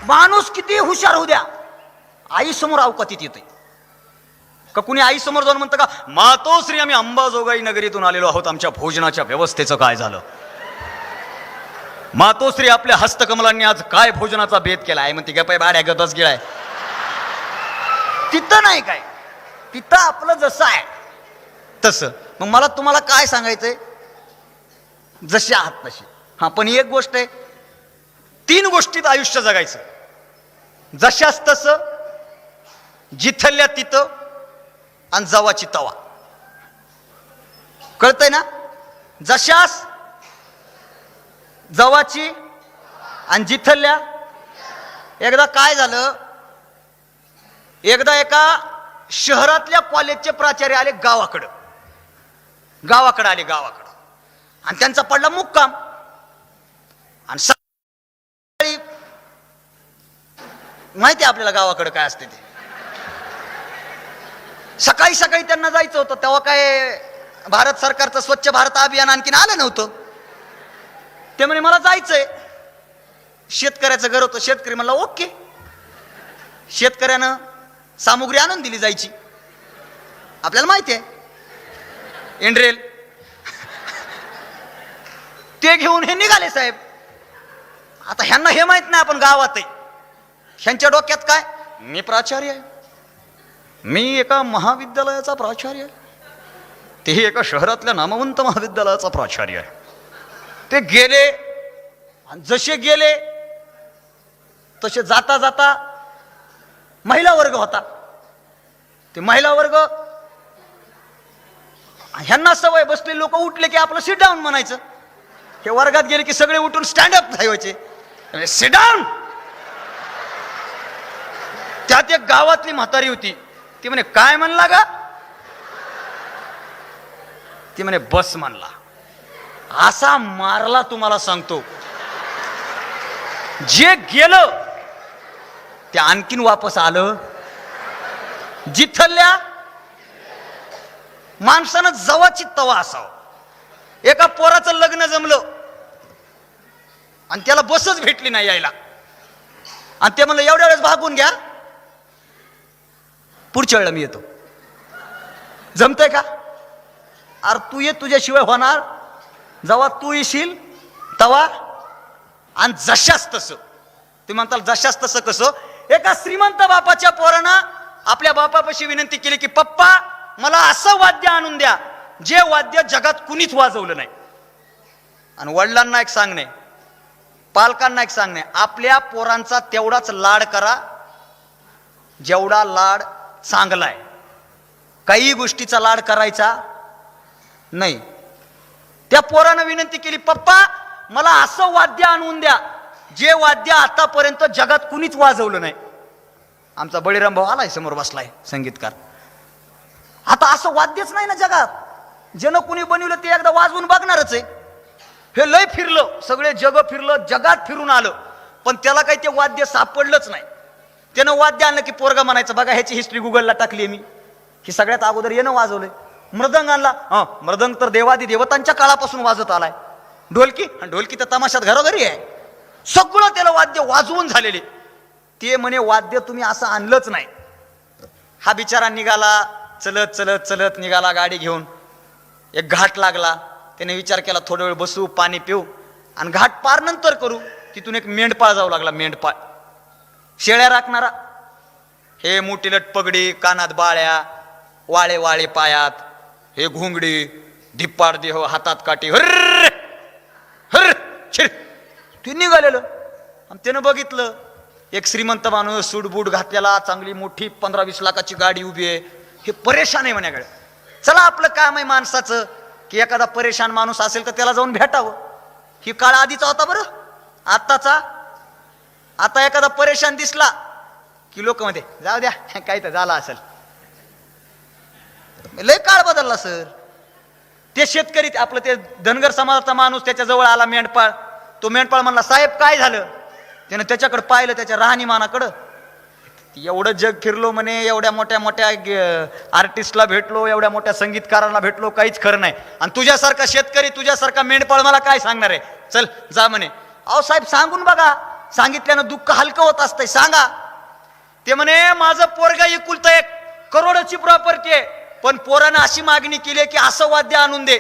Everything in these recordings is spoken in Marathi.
माणूस किती हुशार होऊ द्या, आई समोर अवकातीत येते का? कुणी आई समोर जाऊन म्हणतं का मातोश्री आम्ही अंबाजोगाई नगरीतून आलेलो आहोत, आमच्या भोजनाच्या व्यवस्थेचं काय झालं? मातोश्री आपल्या हस्तकमलांनी आज काय भोजनाचा बेत केला आहे? म्हणते गपाय बाड्या गतच गिळाय. तिथं नाही काय, तिथं आपलं जसं आहे तसं. मग मला तुम्हाला काय सांगायचंय, जसे आहात तसे. हा, पण एक गोष्ट आहे, 3 गोष्टीत आयुष्य जगायचं. जशास तसं, जिथल्या तिथं, आणि जवाची तवा. कळतंय ना? जशास, जवाची आणि जिथल्या. एकदा काय झालं, एकदा एका शहरातल्या कॉलेजचे प्राचार्य आले गावाकडं आले गावाकडं, आणि त्यांचा पडला मुक्काम. आणि सकाळी माहिती आहे आपल्याला गावाकडं काय असते ते. सकाळी सकाळी त्यांना जायचं होतं, तेव्हा काय भारत सरकारचं स्वच्छ भारत अभियान आणखीन आलं नव्हतं. ते म्हणे मला जायचंय. शेतकऱ्याचं घर होतं, शेतकरी म्हणला ओके. शेतकऱ्यानं सामुग्री आणून दिली जायची, आपल्याला माहिती आहे, एंड्रेल. ते घेऊन हे निघाले साहेब. आता ह्यांना हे माहित नाही आपण गावात आहे. ह्यांच्या डोक्यात काय, मी प्राचार्य आहे, मी एका महाविद्यालयाचा प्राचार्य आहे, तेही एका शहरातल्या नामवंत महाविद्यालयाचा प्राचार्य आहे. ते गेले, आणि जसे गेले तसे जाता जाता महिला वर्ग होता. ते महिला वर्ग, ह्यांना सवय, बसलेले लोक उठले की आपलं सिट डाऊन म्हणायचं. हे वर्गात गेले की सगळे उठून स्टँड अप व्हायचे, सिट डाऊन. त्यात एक गावातली म्हातारी होती, ती म्हणे काय म्हणला गा? ती म्हणे बस म्हणला. असा मारला तुम्हाला सांगतो. जे गेलं ते आणखीन वापस आलं. जिथल्या माणसानं जवाची तवा असावं. एका पोराचं लग्न जमलं आणि त्याला बसच भेटली नाही यायला, आणि ते म्हणलं एवढ्या वेळेस भागून घ्या, पुढच्या वेळेला मी येतो. जमतंय का? अरे तू ये, तुझ्याशिवाय होणार. जेव्हा तू येशील तवा, आणि जशास तसं. ते म्हणताल जशास तसं कसं? एका श्रीमंत बापाच्या पोरानं आपल्या बापापाशी विनंती केली की पप्पा मला असं वाद्य आणून द्या जे वाद्य जगात कुणीच वाजवलं नाही. आणि वडिलांना एक सांगणे, पालकांना एक सांगणे, आपल्या पोरांचा तेवढाच लाड करा जेवढा लाड चांगला आहे. काही गोष्टीचा लाड करायचा नाही. त्या पोरानं विनंती केली पप्पा मला असं वाद्य आणून द्या जे वाद्य आतापर्यंत जगात कुणीच वाजवलं नाही. आमचा बळीराम भाऊ आलाय समोर बसलाय, संगीतकार. आता असं वाद्यच नाही ना जगात, ज्यानं कुणी बनवलं ते एकदा वाजवून बघणारच आहे. हे लय फिरलं, सगळे जग फिरलं, जगात फिरून आलं, पण त्याला काही ते वाद्य सापडलंच नाही. त्यानं वाद्य आणलं की पोरगा म्हणायचं बघा ह्याची हिस्ट्री गुगलला टाकली मी, की सगळ्यात अगोदर येणं वाजवलंय. मृदंग आणला, मृदंग तर देवादी देवतांच्या काळापासून वाजत आलाय. ढोलकी, ढोलकी तर तमाशात घरोघरी आहे. सगळं त्याला वाद्य वाजवून झालेले. ते म्हणे वाद्य तुम्ही असं आणलंच नाही. हा बिचारा निघाला, चलत चलत चलत निघाला गाडी घेऊन. एक घाट लागला, त्याने विचार केला थोडा वेळ बसू, पाणी पिऊ, आणि घाट पार नंतर करू. तिथून एक मेंढपाळ जाऊ लागला. मेंढपाळ शेळ्या राखणारा, हे मोठीलट पगडी, कानात बाळ्या, वाळे वाळे पायात, हे घुंगडी, धिप्पाड देह, हातात काठी, हर्र हर छिर. ते निघालेलं, आणि त्यानं बघितलं एक श्रीमंत माणूस सूटबूट घातलेला, चांगली मोठी 15-20 लाखाची गाडी उभी आहे. हे परेशान आहे म्हण्याकडे. चला आपलं काम आहे माणसाचं की एखादा परेशान माणूस असेल तर त्याला जाऊन भेटावं. ही काळ आधीचा होता बरं, आत्ताचा. आता एखादा परेशान दिसला की लोक मध्ये जाऊ द्या काय तर झाला असेल. लय काळ बदलला सर. ते शेतकरी, आपलं ते धनगर समाजाचा माणूस त्याच्या जवळ आला मेंढपाळ. तो मेंढपाळ म्हणला साहेब काय झालं? त्यानं त्याच्याकडे पाहिलं, त्याच्या राहणीमानाकडं. एवढं जग फिरलो म्हणे, एवढ्या मोठ्या मोठ्या आर्टिस्टला भेटलो, एवढ्या मोठ्या संगीतकारांना भेटलो, काहीच खरं नाही. आणि तुझ्यासारखा शेतकरी, तुझ्यासारखा मेंढपाळ मला काय सांगणार आहे? चल जा म्हणे. अहो साहेब सांगून बघा, सांगितल्यानं दुःख हलकं होत असतंय. सांगा. ते म्हणे माझं पोरगा एकुलतं 1 करोडाची प्रॉपर्टी आहे, पण पोरानं अशी मागणी केली की असं वाद्य आणून दे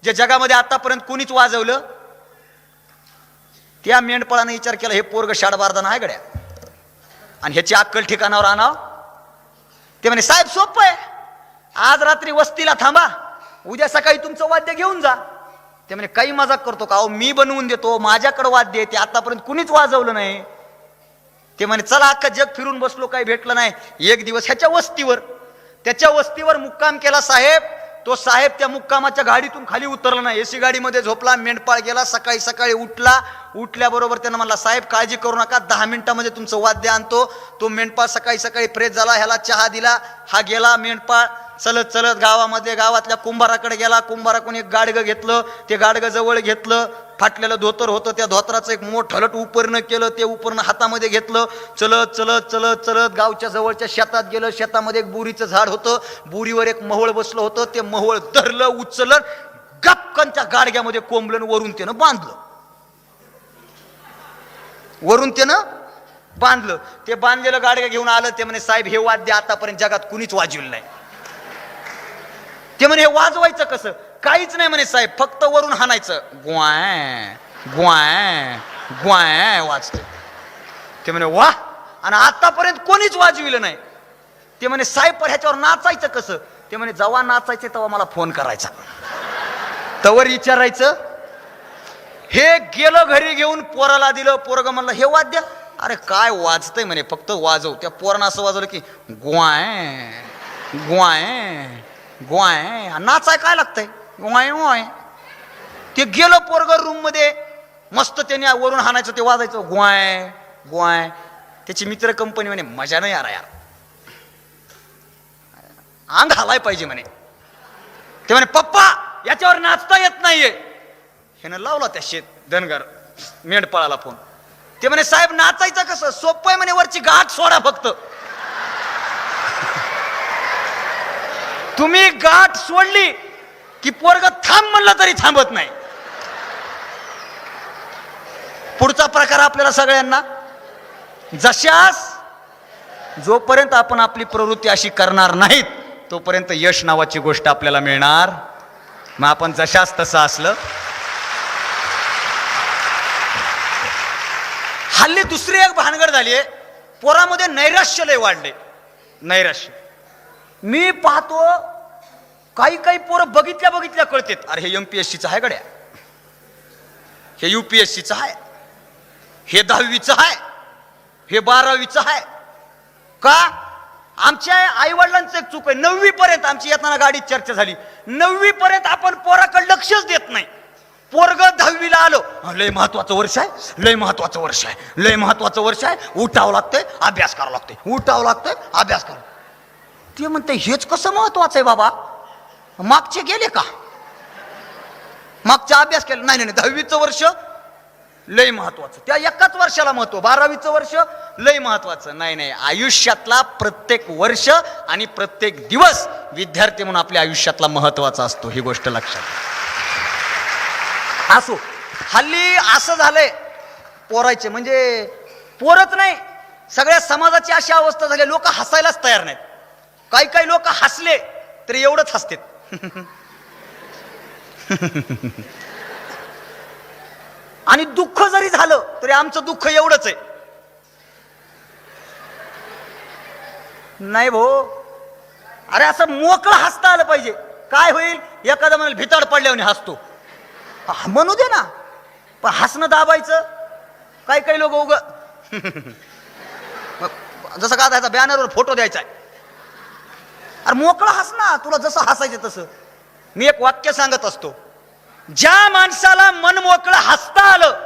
जे जगामध्ये आतापर्यंत कुणीच वाजवलं. त्या मेंढपाळाने विचार केला, हे पोरग शाडबारदा नाही गड्या, आणि ह्याची अक्कल ठिकाणावर आणाव. ते म्हणे साहेब सोपं आहे, आज रात्री वस्तीला थांबा, उद्या सकाळी तुमचं वाद्य घेऊन जा. ते म्हणे काही मजाक करतो का? अहो मी बनवून देतो, माझ्याकडे वाद्य आहे, ते आतापर्यंत कुणीच वाजवलं नाही. ते म्हणे चला अख्खा जग फिरून बसलो, काही भेटलं नाही. एक दिवस त्याच्या वस्तीवर मुक्काम केला साहेब. तो साहेब त्या मुक्कामाच्या गाडीतून खाली उतरला नाही, एसी गाडीमध्ये झोपला. मेंढपाळ गेला, सकाळी उठल्याबरोबर त्यानं म्हणला साहेब काळजी करू नका, 10 मिनिटामध्ये तुमचं वाद्य आणतो. तो मेंढपाळ सकाळी फ्रेश झाला, ह्याला चहा दिला. हा गेला मेंढपाळ चलत गावातल्या कुंभाराकडे गेला. कुंभाराकडून एक गाडगं घेतलं, ते गाडगं जवळ घेतलं. फाटलेलं धोतर होतं, त्या धोतराचं एक मोठं उपरणं केलं, ते उपरणं हातामध्ये घेतलं. चलत गावच्या जवळच्या शेतात गेलं. शेतामध्ये एक बोरीचं झाड होतं, बोरीवर एक महवळ बसलं होतं. ते महवळ धरलं, उचललं, गपकन त्या गाडग्यामध्ये कोंबलं, वरून त्यानं बांधलं. ते बांधलेलं गाडग्या घेऊन आलं. ते म्हणे साहेब हे वाद्य आतापर्यंत जगात कुणीच वाजवलं नाही. ते म्हणे हे वाजवायचं कसं? काहीच नाही म्हणे साहेब, फक्त वरून हाणायचं, ग्वाय ग्वाय ग्वाय वाजते. ते म्हणे वा, आणि आतापर्यंत कोणीच वाजविलं नाही. ते म्हणे साहेब पण ह्याच्यावर नाचायचं कसं? ते म्हणे जेव्हा नाचायचे तेव्हा मला फोन करायचा, तवर विचारायचं. हे गेलं घरी घेऊन पोराला दिलं. पोरग म्हणलं हे वाद्य? अरे काय वाजतंय म्हणे, फक्त वाजव. त्या पोरानं असं वाजवलं की ग्वाय ग्वाय ग्वाय, नाचाय काय लागतंय? ग्वाय. ते गेलं पोरग रूम मध्ये, मस्त त्याने वरून हाणायचं, ते वाजायचं ग्वाय ग्वाय. त्याची मित्र कंपनी म्हणे मजा नाही यार, अंग हालाय पाहिजे म्हणे. ते म्हणे पप्पा याच्यावर नाचता येत नाहीये. ह्यानं लावला त्या धनगर मेंढपाळाला फोन. ते म्हणे साहेब नाचायचं कसं? सोपं आहे म्हणे, वरची गाठ सोडा फक्त. तुम्ही गाठ सोडली की पोरग थांब म्हणलं तरी थांबत नाही. पुढचा प्रकार आपल्याला सगळ्यांना, जशास जोपर्यंत आपण आपली प्रवृत्ती अशी करणार नाहीत तोपर्यंत यश नावाची गोष्ट आपल्याला मिळणार. मग आपण जशास तसं असलं. हल्ली दुसरी एक भानगड झालीये, पोरामध्ये नैराश्य लय वाढले. नैराश्य मी पाहतो, काही पोरं बघितल्या कळतात, अरे हे MPSCचं आहे गड्या, हे UPSCचं आहे, हे 10वीचं आहे, हे 12वीचं आहे. का? आमच्या आई वडिलांचं एक चूक आहे. 9वी पर्यंत आमची येताना गाडीत चर्चा झाली, 9वी पर्यंत आपण पोराकडे लक्षच देत नाही. पोरग 10वीला आलं, लय महत्वाचं वर्ष आहे, लय महत्वाचं वर्ष आहे, लय महत्वाचं वर्ष आहे, उठावं लागतंय, अभ्यास करावं लागतंय, उठावं लागतंय, अभ्यास करावं. ते म्हणते हेच कसं महत्वाचं आहे बाबा? मागचे गेले का? मागचा अभ्यास केला नाही? 10वीचं वर्ष लय महत्वाचं, त्या एकाच वर्षाला महत्व. 12वीचं वर्ष लय महत्वाचं नाही. आयुष्यातला प्रत्येक वर्ष आणि प्रत्येक दिवस विद्यार्थी म्हणून आपल्या आयुष्यातला महत्वाचा असतो, ही गोष्ट लक्षात असो. हल्ली असं झालंय पोरायचे, म्हणजे पोरच नाही, सगळ्या समाजाची अशी अवस्था झाली, लोक हसायलाच तयार नाहीत. काही लोक हसले तरी एवढंच हसतात. आणि दुःख जरी झालं तरी आमचं दुःख एवढंच आहे. नाही भाऊ, अरे असं मोकळं हसता आलं पाहिजे. काय होईल? एखादा म्हणाल भिताड पडल्याने हसतो, म्हणू दे ना, पण हसणं दाबायचं. काही लोक उग जसं का त्याचा बॅनरवर फोटो द्यायचा आहे, अरे मोकळं हस ना, तुला जसं हसायचं तसं. मी एक वाक्य सांगत असतो, ज्या माणसाला मन मोकळं हसता आलं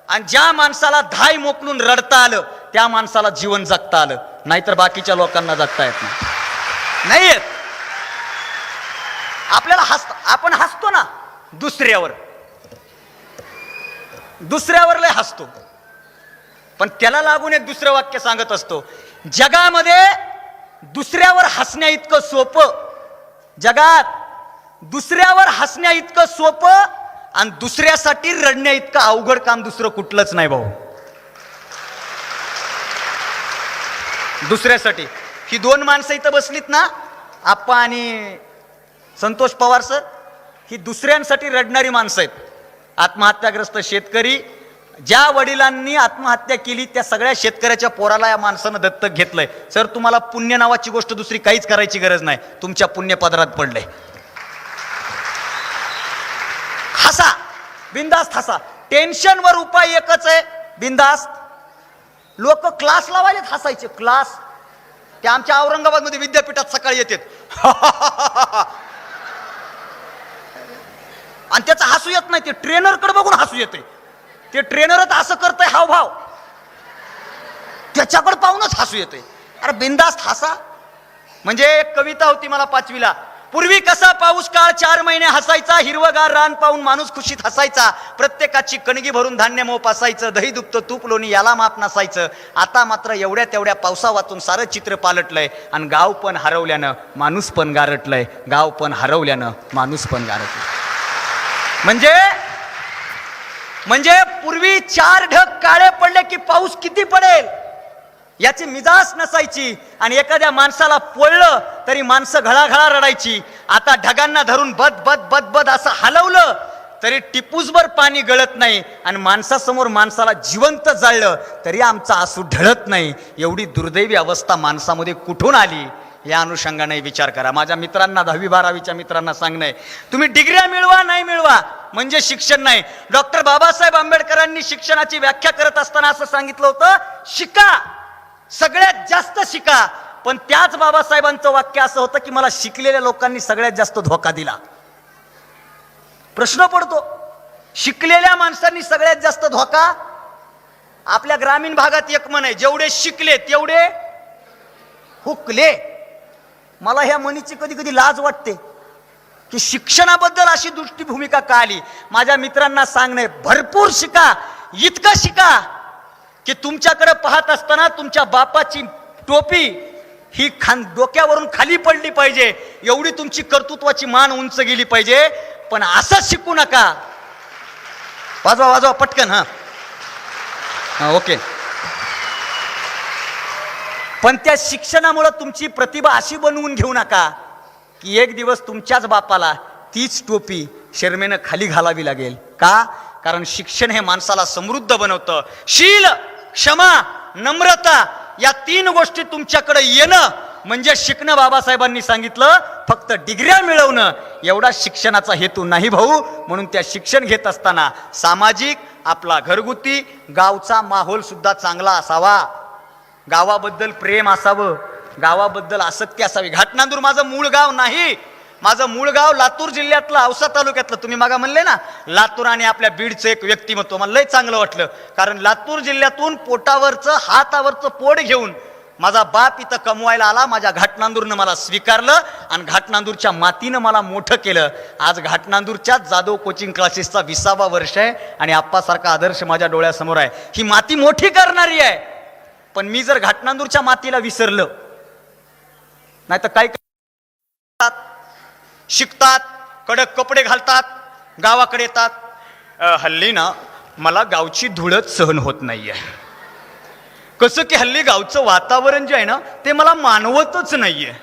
आणि ज्या माणसाला धाय मोकळून रडता आलं त्या माणसाला जीवन जगता आलं, नाहीतर बाकीच्या लोकांना जगता येत नाही येत. आपल्याला आपण हसतो ना दुसऱ्यावर लय हसतो, पण त्याला लागून एक दुसरं वाक्य सांगत असतो, जगामध्ये दुसऱ्यावर हसण्या इतकं सोपं, जगात दुसऱ्यावर हसण्या इतकं सोपं आणि दुसऱ्यासाठी रडण्या इतकं अवघड काम दुसरं कुठलंच नाही भाऊ. दुसऱ्यासाठी. ही दोन माणसं इथं बसलीत ना, आप्पा आणि संतोष पवार सर, ही दुसऱ्यांसाठी रडणारी माणसं आहेत. आत्महत्याग्रस्त शेतकरी, ज्या वडिलांनी आत्महत्या केली त्या सगळ्या शेतकऱ्याच्या पोराला या माणसानं दत्तक घेतलंय. सर, तुम्हाला पुण्य नावाची गोष्ट दुसरी काहीच करायची गरज नाही, तुमच्या पुण्य पदरात पडलंय. हसा, बिंदास्त हसा. टेन्शनवर उपाय एकच आहे, बिंदास्त. लोक क्लास लावायला हसायचे, क्लास. ते आमच्या औरंगाबादमध्ये विद्यापीठात सकाळी येतात आणि त्याचं हसू येत नाही, ते ट्रेनरकडे बघून हसू येते. ते ट्रेनरच असं करतंय हावभाव, त्याच्याकडे पाहूनच हसू येते. अरे बिंदास्त हसा. म्हणजे एक कविता होती मला 5वीला. पूर्वी कसा पाऊस काळ 4 महिने हसायचा, हिरवगार रान पाहून माणूस खुशीत हसायचा, प्रत्येकाची कणगी भरून धान्य मोप असायचं, दही दुप्त तूप लोणी याला माप नसायचं. आता मात्र एवढ्या तेवढ्या पावसा वाचून सारं चित्र पालटलंय आणि गाव पण हरवल्यानं माणूस पण गारटलंय, गाव पण हरवल्यानं माणूस पण गारटलंय. म्हणजे पूर्वी 4 ढग काळे पडले की पाऊस किती पडेल याची मिजाज नसायची आणि एखाद्या माणसाला पोळलं तरी माणसं घळाघळा रडायची. आता ढगांना धरून बद बद बद बद असं हलवलं तरी टिपूसभर पाणी गळत नाही आणि माणसासमोर माणसाला जिवंत जाळलं तरी आमचा आसू ढळत नाही. एवढी दुर्दैवी अवस्था माणसामध्ये कुठून आली या अनुषंगाने विचार करा. माझ्या मित्रांना 10वी 12वीच्या मित्रांना सांगणं, तुम्ही डिग्र्या मिळवा नाही मिळवा म्हणजे शिक्षण नाही. डॉक्टर बाबासाहेब आंबेडकरांनी शिक्षणाची व्याख्या करत असताना असं सांगितलं होतं, शिका, सगळ्यात जास्त शिका. पण त्याच बाबासाहेबांचं वाक्य असं होतं की मला शिकलेल्या लोकांनी सगळ्यात जास्त धोका दिला. प्रश्न पडतो, शिकलेल्या माणसांनी सगळ्यात जास्त धोका. आपल्या ग्रामीण भागात एक म्हण आहे, जेवढे शिकले तेवढे हुकले. मला ह्या म्हणीची कधी कधी लाज वाटते की शिक्षणाबद्दल अशी दृष्टी भूमिका का आली. माझ्या मित्रांना सांगणे, भरपूर शिका, इतकं शिका की तुमच्याकडे पाहत असताना तुमच्या बापाची टोपी ही डोक्यावरून खाली पडली पाहिजे, एवढी तुमची कर्तृत्वाची मान उंच गेली पाहिजे. पण असं शिकू नका. वाजवा वाजवा पटकन. हा ओके. पण त्या शिक्षणामुळे तुमची प्रतिभा अशी बनवून घेऊ नका की एक दिवस तुमच्याच बापाला तीच टोपी शर्मेनं खाली घालावी लागेल. का? कारण शिक्षण हे माणसाला समृद्ध बनवतं. शील, क्षमा, नम्रता या 3 गोष्टी तुमच्याकडे येणं म्हणजे शिकणं. बाबासाहेबांनी सांगितलं, फक्त डिग्र्या मिळवणं एवढा शिक्षणाचा हेतू नाही भाऊ. म्हणून त्या शिक्षण घेत असताना सामाजिक, आपला घरगुती, गावचा माहोल सुद्धा चांगला असावा. गावाबद्दल प्रेम असावं, गावाबद्दल आसक्ती असावी. घाटनांदूर माझं मूळ गाव नाही. माझं मूळ गाव लातूर जिल्ह्यातलं, औसा तालुक्यातलं. तुम्ही मागा म्हणले ना लातूर आणि आपल्या बीडचं एक व्यक्तिमत्व, मला लय चांगलं वाटलं. कारण लातूर जिल्ह्यातून पोटावरचं, हातावरचं पोट घेऊन माझा बाप इथं कमवायला आला. माझ्या घाटनांदूरनं मला स्वीकारलं आणि घाटनांदूरच्या मातीनं मला मोठं केलं. आज घाटनांदूरच्याच जाधव कोचिंग क्लासेसचा 20वा वर्ष आहे आणि आप्पासारखा आदर्श माझ्या डोळ्यासमोर आहे. ही माती मोठी करणारी आहे. पण मी जर घाटनांदूरच्या मातीला विसरलं नाही तर काय शिकतात, कडक कपडे घालतात, गावाकडे येतात. हल्ली ना मला गावची धुळच सहन होत नाहीये. कसं की हल्ली गावचं वातावरण जे आहे ना ते मला मानवतच नाहीये.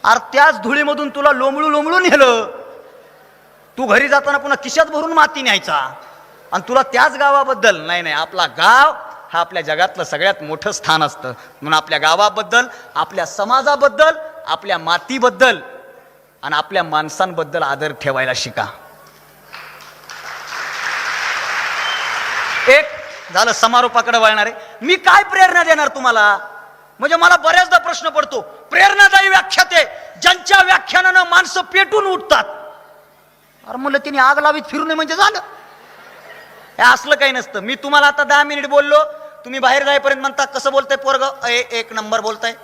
अरे त्याच धुळीमधून तुला लोंबळू लोंबळू नेलं. तू घरी जाताना पुन्हा खिशात भरून माती न्यायचा आणि तुला त्याच गावाबद्दल नाही. नाही, आपला गाव हा आपल्या जगातलं सगळ्यात मोठं स्थान असतं. म्हणून आपल्या गावाबद्दल, आपल्या समाजाबद्दल, आपल्या मातीबद्दल आणि आपल्या माणसांबद्दल आदर ठेवायला शिका. एक झालं, समारोपाकडे वळणार आहे. मी काय प्रेरणा देणार तुम्हाला? म्हणजे मला बऱ्याचदा प्रश्न पडतो, प्रेरणादायी व्याख्यात आहे ज्यांच्या व्याख्यानानं माणसं पेटून उठतात. अरे म्हणलं तिने आग लावीत फिरू नये म्हणजे झालं. हे असलं काही नसतं. मी तुम्हाला आता 10 मिनिट बोललो, तुम्ही बाहेर जाईपर्यंत म्हणता कसं बोलताय पोरग, 1 नंबर बोलताय,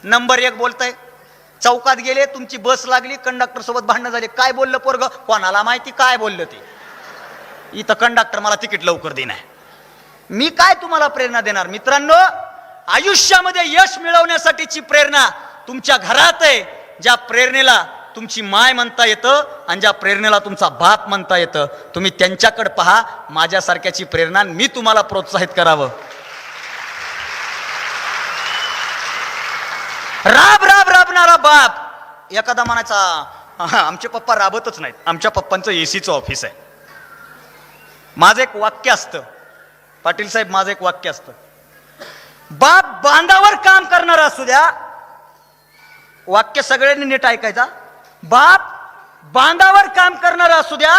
नंबर 1 बोलताय. चौकात गेले, तुमची बस लागली, कंडक्टर सोबत भांडणं झाले, काय बोललं पोरग, कोणाला माहिती काय बोललं ते. इथं कंडक्टर मला तिकीट लवकर देणार. मी काय तुम्हाला प्रेरणा देणार? मित्रांनो, आयुष्यामध्ये यश मिळवण्यासाठीची प्रेरणा तुमच्या घरात आहे. ज्या प्रेरणेला तुमची माय म्हणता येतं आणि ज्या प्रेरणेला तुमचा बाप म्हणता येतं, तुम्ही त्यांच्याकडे पहा. माझ्यासारख्याची प्रेरणा मी तुम्हाला प्रोत्साहित करावं. राब राब राबणारा बाप एखादा म्हणायचा आमचे पप्पा राबतच नाहीत, आमच्या पप्पांचं एसीचं ऑफिस आहे. माझं एक वाक्य असतं पाटील साहेब, माझं एक वाक्य असतं, बाप बांधावर काम करणारा असू द्या, वाक्य सगळ्यांनी नीट ऐकायचा, बाप बांधावर काम करणारा असू द्या,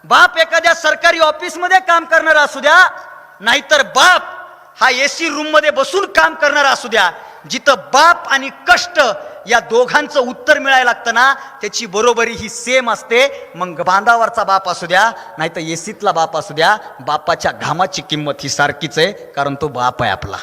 बाप एखाद्या सरकारी ऑफिस मध्ये काम करणारा असू द्या, नाहीतर बाप हा एसी रूम मध्ये बसून काम करणारा असू द्या, जिथं बाप आणि कष्ट या दोघांचं उत्तर मिळायला लागतं ना, त्याची बरोबरी ही सेम असते. मग बांधावरचा बाप असू द्या नाहीतर एसीतला बाप असू द्या, बापाच्या घामाची किंमत ही सारखीच आहे, कारण तो बाप आहे आपला.